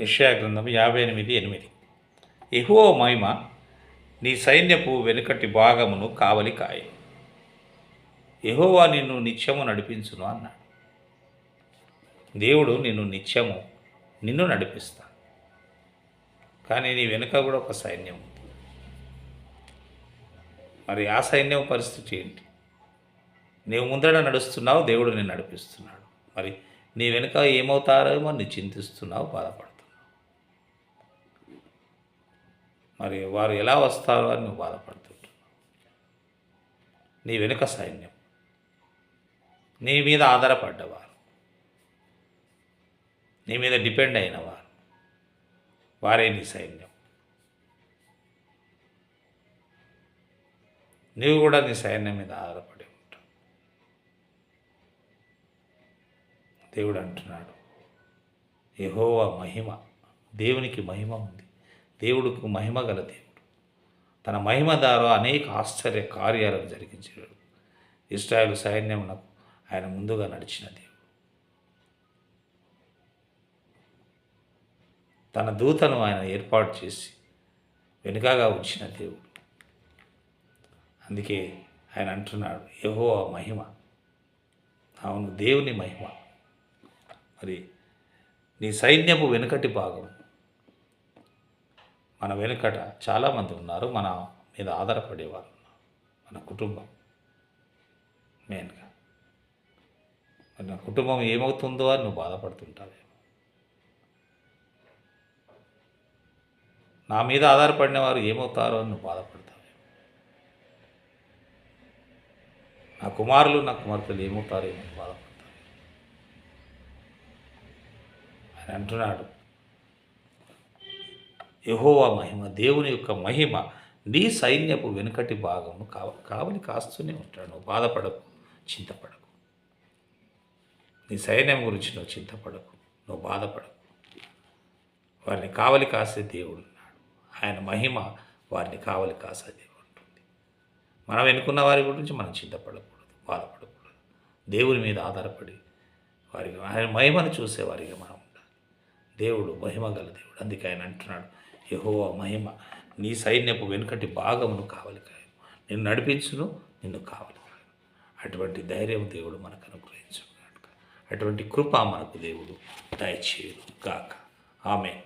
యెషయా గ్రంథం 58:8. యెహోవా మహిమ నీ సైన్యపు వెనుకటి భాగమును కావలి కాయి. యెహోవా నిన్ను నిత్యము నడిపించును అన్నాడు. దేవుడు నిన్ను నడిపిస్తా. కానీ నీ వెనుక కూడా ఒక సైన్యం ఉంది. మరి ఆ సైన్యం పరిస్థితి ఏంటి? నీవు ముందర నడుస్తున్నావు, దేవుడు నిన్ను నడిపిస్తున్నాడు. మరి నీ వెనుక ఏమవుతారేమో నీ చింతిస్తున్నావు, బాధపడుతున్నావు. మరి వారు ఎలా వస్తారో అని నువ్వు బాధపడుతుంటున్నావు. నీ వెనుక సైన్యం, నీ మీద ఆధారపడ్డవారు, నీ మీద డిపెండ్ అయిన వారే నీ సైన్యం. నీవు కూడా నీ సైన్యం మీద ఆధారపడి ఉంటావు. దేవుడు అంటున్నాడు, యెహోవా మహిమ, దేవునికి మహిమ ఉంది. దేవుడికి మహిమ గల దేవుడు. తన మహిమ ద్వారా అనేక ఆశ్చర్య కార్యాలను జరిగించాడు. ఇశ్రాయేలు సైన్యమునకు ఆయన ముందుగా నడిచిన దేవుడు. తన దూతను ఆయన ఏర్పాటు చేసి వెనుకగా ఉంచిన దేవుడు. అందుకే ఆయన అంటున్నాడు, యెహోవా మహిమ. అవును, దేవుని మహిమ. మరి నీ సైన్యపు వెనుకటి భాగం, మన వెనుకట చాలామంది ఉన్నారు, మన మీద ఆధారపడేవారు ఉన్నారు, మన కుటుంబం మెయిన్గా. మరి నా కుటుంబం ఏమవుతుందో అని నువ్వు బాధపడుతుంటావేమో. నా మీద ఆధారపడిన వారు ఏమవుతారో అని నువ్వు బాధపడతావేమో. నా కుమారులు, నా కుమార్తెలు ఏమవుతారో ఏమో బాధపడతావు. ఆయన అంటున్నాడు, యెహోవా మహిమ, దేవుని యొక్క మహిమ నీ సైన్యపు వెనుకటి భాగము కావలి కాస్తూనే ఉంటాడు. నువ్వు బాధపడకు, చింతపడకు. నీ సైన్యం గురించి నువ్వు చింతపడకు, నువ్వు బాధపడకు. వారిని కావలి కాసే దేవుడు ఉన్నాడు. ఆయన మహిమ వారిని కావలి కాసే దేవుడు ఉంటుంది. మనం ఎన్నుకున్న వారి గురించి మనం చింతపడకూడదు, బాధపడకూడదు. దేవుని మీద ఆధారపడి వారికి ఆయన మహిమను చూసేవారిగా మనం ఉండాలి. దేవుడు మహిమ గల దేవుడు. అందుకే ఆయన అంటున్నాడు, యెహోవా మహిమ నీ సైన్యపు వెనుకటి భాగమును కావలి కాయను, నిన్ను నడిపించును, నిన్ను కావలి కాయను. అటువంటి ధైర్యం దేవుడు మనకు అనుగ్రహించును గాక. అటువంటి కృప మనకు దేవుడు దయచేయును గాక. ఆమేన్.